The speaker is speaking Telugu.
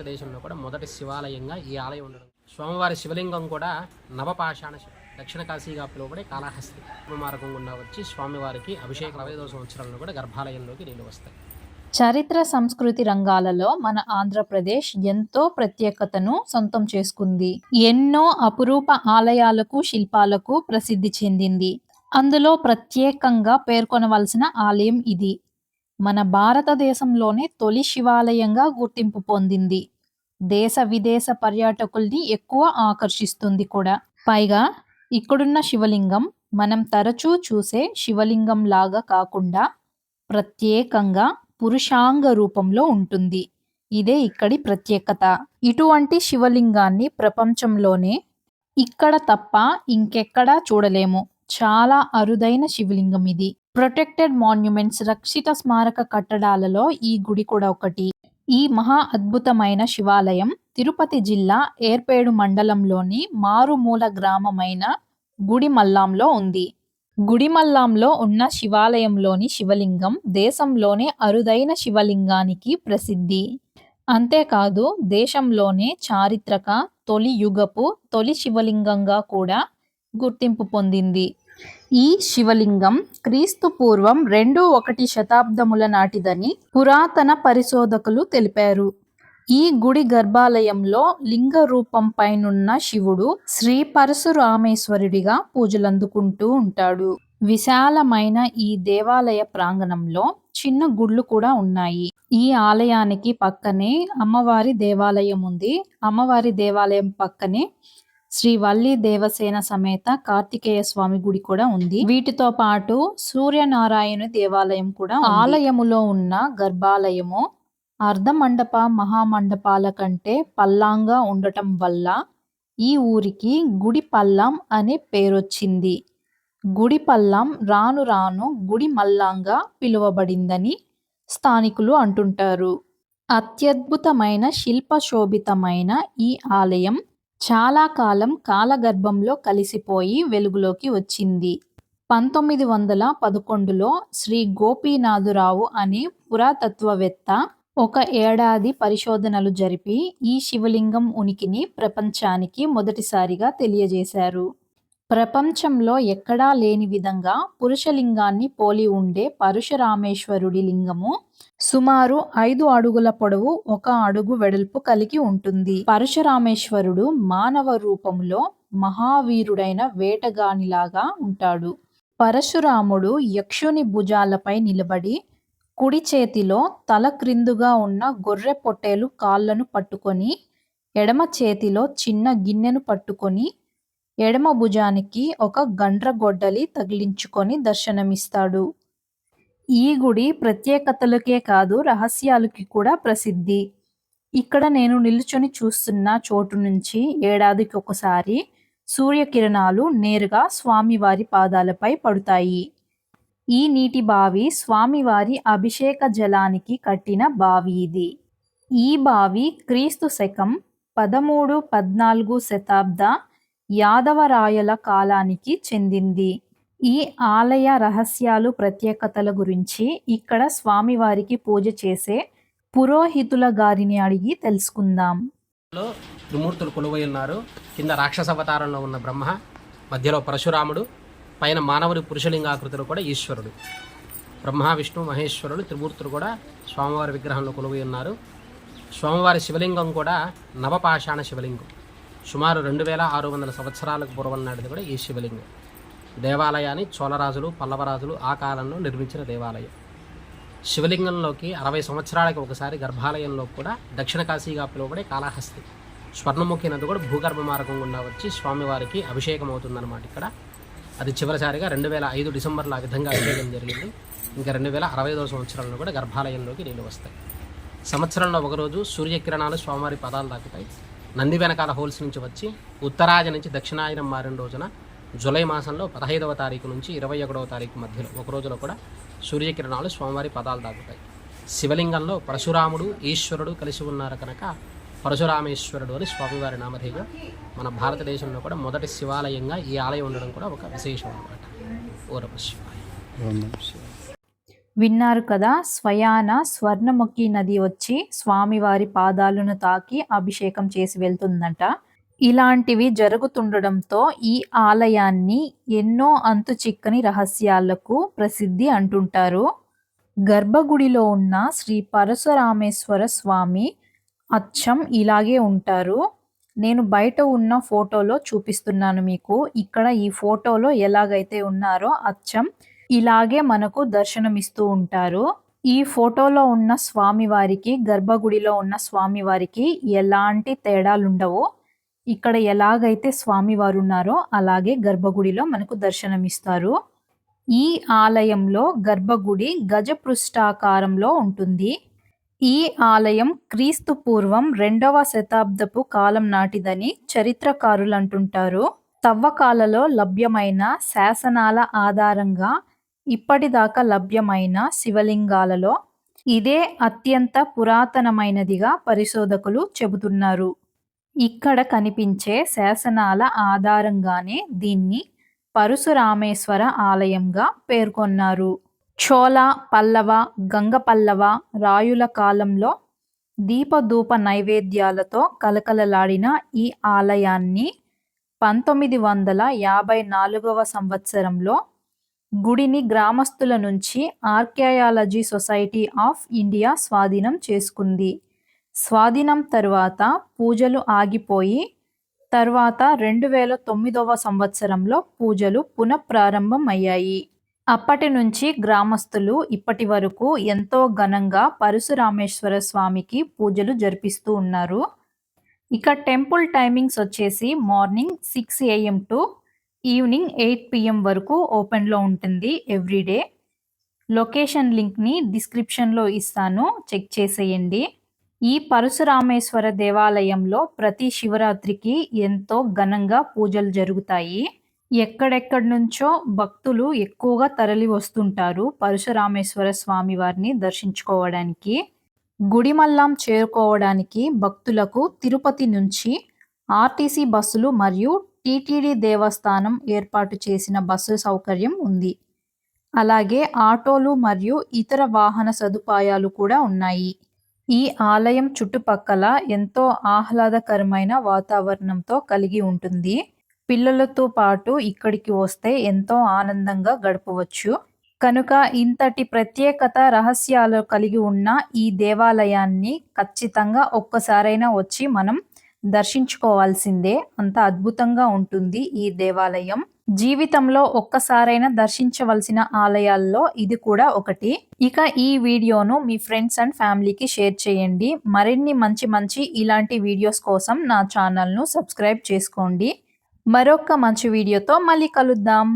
భారతదేశంలో కూడా మొదటి శివాలయంగా ఈ ఆలయం ఉండడం. స్వామివారి శివలింగం కూడా నవపాషాణ దక్షిణ కాశీగా పిలువబడే కాళహస్తి మార్గం గుండా వచ్చి స్వామివారికి అభిషేకం 65వ సంవత్సరంలో కూడా గర్భాలయంలోకి నీళ్లు వస్తాయి. చరిత్ర సంస్కృతి రంగాలలో మన ఆంధ్రప్రదేశ్ ఎంతో ప్రత్యేకతను సొంతం చేసుకుంది. ఎన్నో అపురూప ఆలయాలకు శిల్పాలకు ప్రసిద్ధి చెందింది. అందులో ప్రత్యేకంగా పేర్కొనవలసిన ఆలయం ఇది. మన భారతదేశంలోనే తొలి శివాలయంగా గుర్తింపు పొందింది. దేశ విదేశ పర్యాటకుల్ని ఎక్కువ ఆకర్షిస్తుంది కూడా. పైగా ఇక్కడున్న శివలింగం మనం తరచూ చూసే శివలింగం లాగా కాకుండా ప్రత్యేకంగా పురుషాంగ రూపంలో ఉంటుంది. ఇదే ఇక్కడి ప్రత్యేకత. ఇటువంటి శివలింగాన్ని ప్రపంచంలోనే ఇక్కడ తప్ప ఇంకెక్కడా చూడలేము. చాలా అరుదైన శివలింగం ఇది. ప్రొటెక్టెడ్ మాన్యుమెంట్స్ రక్షిత స్మారక కట్టడాలలో ఈ గుడి కూడా ఒకటి. ఈ మహా అద్భుతమైన శివాలయం తిరుపతి జిల్లా ఏర్పేడు మండలంలోని మారుమూల గ్రామమైన గుడిమల్లాంలో ఉంది. గుడిమల్లాంలో ఉన్న శివాలయంలోని శివలింగం దేశంలోనే అరుదైన శివలింగానికి ప్రసిద్ధి. అంతేకాదు దేశంలోనే చారిత్రక తొలి యుగపు తొలి శివలింగంగా కూడా గుర్తింపు పొందింది. ఈ శివలింగం క్రీస్తు పూర్వం 2-1 శతాబ్దముల నాటిదని పురాతన పరిశోధకులు తెలిపారు. ఈ గుడి గర్భాలయంలో లింగ రూపం పైనున్న శివుడు శ్రీ పరశురామేశ్వరుడిగా పూజలందుకుంటూ ఉంటాడు. విశాలమైన ఈ దేవాలయ ప్రాంగణంలో చిన్న గుళ్ళు కూడా ఉన్నాయి. ఈ ఆలయానికి పక్కనే అమ్మవారి దేవాలయం ఉంది. అమ్మవారి దేవాలయం పక్కనే శ్రీ వల్లి దేవసేన సమేత కార్తికేయ స్వామి గుడి కూడా ఉంది. వీటితో పాటు సూర్యనారాయణ దేవాలయం కూడా. ఆలయములో ఉన్న గర్భాలయము అర్ధమండప మహామండపాల కంటే పల్లాంగా ఉండటం వల్ల ఈ ఊరికి గుడి పల్లాం అనే పేరొచ్చింది. గుడి పల్లాం రాను రాను గుడి మల్లాంగా పిలువబడిందని స్థానికులు అంటుంటారు. అత్యద్భుతమైన శిల్పశోభితమైన ఈ ఆలయం చాలా కాలం కాలగర్భంలో కలిసిపోయి వెలుగులోకి వచ్చింది. 1911లో శ్రీ గోపీనాథురావు అనే పురాతత్వవేత్త ఒక ఏడాది పరిశోధనలు జరిపి ఈ శివలింగం ఉనికిని ప్రపంచానికి మొదటిసారిగా తెలియజేశారు. ప్రపంచంలో ఎక్కడా లేని విధంగా పురుషలింగాన్ని పోలి ఉండే పరశురామేశ్వరుడి లింగము సుమారు 5 అడుగుల పొడవు 1 అడుగు వెడల్పు కలిగి ఉంటుంది. పరశురామేశ్వరుడు మానవ రూపంలో మహావీరుడైన వేటగానిలాగా ఉంటాడు. పరశురాముడు యక్షుని భుజాలపై నిలబడి కుడి చేతిలో తల క్రిందుగా ఉన్న గొర్రె పొట్టేలు కాళ్లను పట్టుకొని ఎడమ చేతిలో చిన్న గిన్నెను పట్టుకొని ఎడమ భుజానికి ఒక గండ్రగొడ్డలి తగిలించుకొని దర్శనమిస్తాడు. ఈ గుడి ప్రత్యేకతలకే కాదు రహస్యాలకి కూడా ప్రసిద్ధి. ఇక్కడ నేను నిలుచొని చూస్తున్న చోటు నుంచి ఏడాదికి ఒకసారి సూర్యకిరణాలు నేరుగా స్వామివారి పాదాలపై పడుతాయి. ఈ నీటి బావి స్వామివారి అభిషేక జలానికి కట్టిన బావి ఇది. ఈ బావి క్రీస్తు శకం 13-14 శతాబ్ద యాదవరాయల కాలానికి చెందింది. ఈ ఆలయ రహస్యాలు ప్రత్యేకతల గురించి ఇక్కడ స్వామివారికి పూజ చేసే పురోహితుల గారిని అడిగి తెలుసుకుందాం. త్రిమూర్తులు కొలువై ఉన్నారు. కింద రాక్షస అవతారంలో ఉన్న బ్రహ్మ, మధ్యలో పరశురాముడు, పైన మానవుడి పురుషలింగాకృతిలో కూడా ఈశ్వరుడు. బ్రహ్మ విష్ణు మహేశ్వరుడు త్రిమూర్తులు కూడా స్వామివారి విగ్రహంలో కొలువై ఉన్నారు. స్వామివారి శివలింగం కూడా నవపాషాణ శివలింగం. సుమారు 2600 సంవత్సరాలకు పూర్వం నాటిది కూడా ఈ శివలింగం. దేవాలయాన్ని చోళరాజులు పల్లవరాజులు ఆ కాలంలో నిర్మించిన దేవాలయం. శివలింగంలోకి 60 సంవత్సరాలకి ఒకసారి గర్భాలయంలో కూడా దక్షిణ కాశీగా పిలువబడే కాళహస్తి స్వర్ణముఖి నది కూడా భూగర్భ మార్గం గుండా వచ్చి స్వామివారికి అభిషేకం అవుతుందన్నమాట. ఇక్కడ అది చివరిసారిగా 2005 డిసెంబర్లో ఆ విధంగా అభిషేకం జరిగింది. ఇంకా 2065వ సంవత్సరంలో కూడా గర్భాలయంలోకి నీళ్లు వస్తాయి. సంవత్సరంలో ఒకరోజు సూర్యకిరణాలు స్వామివారి పదాలు తాకుతాయి. నంది వెనకాల హోల్స్ నుంచి వచ్చి ఉత్తరాది నుంచి దక్షిణాయనం మారిన రోజున జూలై మాసంలో 15వ తారీఖు నుంచి 21వ తారీఖు మధ్యలో ఒక రోజులో కూడా సూర్యకిరణాలు స్వామివారి పదాలు తాకుతాయి. శివలింగంలో పరశురాముడు ఈశ్వరుడు కలిసి ఉన్నారు కనుక పరశురామేశ్వరుడు అని స్వామివారి నామధేయం. మన భారతదేశంలో కూడా మొదటి శివాలయంగా ఈ ఆలయం ఉండడం కూడా ఒక విశేషం అన్నమాట. ఓ నమః శివాయ. విన్నారు కదా, స్వయాన స్వర్ణముఖి నది వచ్చి స్వామివారి పాదాలను తాకి అభిషేకం చేసి వెళ్తుందంట. ఇలాంటివి జరుగుతుండడంతో ఈ ఆలయాన్ని ఎన్నో అంతు చిక్కని రహస్యాలకు ప్రసిద్ధి అంటుంటారు. గర్భగుడిలో ఉన్న శ్రీ పరశురామేశ్వర స్వామి అచ్చం ఇలాగే ఉంటారు. నేను బయట ఉన్న ఫోటోలో చూపిస్తున్నాను మీకు. ఇక్కడ ఈ ఫోటోలో ఎలాగైతే ఉన్నారో అచ్చం ఇలాగే మనకు దర్శనమిస్తూ ఉంటారు. ఈ ఫోటోలో ఉన్న స్వామివారికి, గర్భగుడిలో ఉన్న స్వామివారికి ఎలాంటి తేడాలుండవు. ఇక్కడ ఎలాగైతే స్వామివారు ఉన్నారో అలాగే గర్భగుడిలో మనకు దర్శనమిస్తారు. ఈ ఆలయంలో గర్భగుడి గజపృష్ఠాకారంలో ఉంటుంది. ఈ ఆలయం క్రీస్తు పూర్వం 2వ శతాబ్దపు కాలం నాటిదని చరిత్రకారులు అంటుంటారు. తవ్వకాలలో లభ్యమైన శాసనాల ఆధారంగా ఇప్పటిదాకా లభ్యమైన శివలింగాలలో ఇదే అత్యంత పురాతనమైనదిగా పరిశోధకులు చెబుతున్నారు. ఇక్కడ కనిపించే శాసనాల ఆధారంగానే దీన్ని పరశురామేశ్వర ఆలయంగా పేర్కొన్నారు. చోళ, పల్లవ, గంగ పల్లవ రాయుల కాలంలో దీపధూప నైవేద్యాలతో కలకలలాడిన ఈ ఆలయాన్ని 1954వ సంవత్సరంలో గుడిని గ్రామస్తుల నుంచి ఆర్కియాలజీ సొసైటీ ఆఫ్ ఇండియా స్వాధీనం చేసుకుంది. స్వాధీనం తర్వాత పూజలు ఆగిపోయి తర్వాత 2009వ సంవత్సరంలో పూజలు పునఃప్రారంభం అయ్యాయి. అప్పటి నుంచి గ్రామస్తులు ఇప్పటి వరకు ఎంతో ఘనంగా పరశురామేశ్వర స్వామికి పూజలు జరిపిస్తూ ఉన్నారు. ఇక టెంపుల్ టైమింగ్స్ వచ్చేసి morning 6 AM to evening 8 PM వరకు ఓపెన్లో ఉంటుంది ఎవ్రీడే. లొకేషన్ లింక్ని డిస్క్రిప్షన్లో ఇస్తాను, చెక్ చేసేయండి. ఈ పరశురామేశ్వర దేవాలయంలో ప్రతి శివరాత్రికి ఎంతో ఘనంగా పూజలు జరుగుతాయి. ఎక్కడెక్కడి నుంచో భక్తులు ఎక్కువగా తరలి వస్తుంటారు పరశురామేశ్వర స్వామి వారిని దర్శించుకోవడానికి. గుడిమల్లం చేరుకోవడానికి భక్తులకు తిరుపతి నుంచి ఆర్టీసీ బస్సులు మరియు టీటీడీ దేవస్థానం ఏర్పాటు చేసిన బస్సు సౌకర్యం ఉంది. అలాగే ఆటోలు మరియు ఇతర వాహన సదుపాయాలు కూడా ఉన్నాయి. ఈ ఆలయం చుట్టుపక్కల ఎంతో ఆహ్లాదకరమైన వాతావరణంతో కలిగి ఉంటుంది. పిల్లలతో పాటు ఇక్కడికి వస్తే ఎంతో ఆనందంగా గడపవచ్చు. కనుక ఇంతటి ప్రత్యేకత, రహస్యాలు కలిగి ఉన్న ఈ దేవాలయాన్ని ఖచ్చితంగా ఒక్కసారైనా వచ్చి మనం దర్శించుకోవాల్సిందే. అంత అద్భుతంగా ఉంటుంది ఈ దేవాలయం. జీవితంలో ఒక్కసారైనా దర్శించవలసిన ఆలయాల్లో ఇది కూడా ఒకటి. ఇక ఈ వీడియోను మీ ఫ్రెండ్స్ అండ్ ఫ్యామిలీకి షేర్ చేయండి. మరిన్ని మంచి ఇలాంటి వీడియోస్ కోసం నా ఛానల్ను సబ్స్క్రైబ్ చేసుకోండి. మరొక మంచి వీడియోతో మళ్ళీ కలుద్దాం.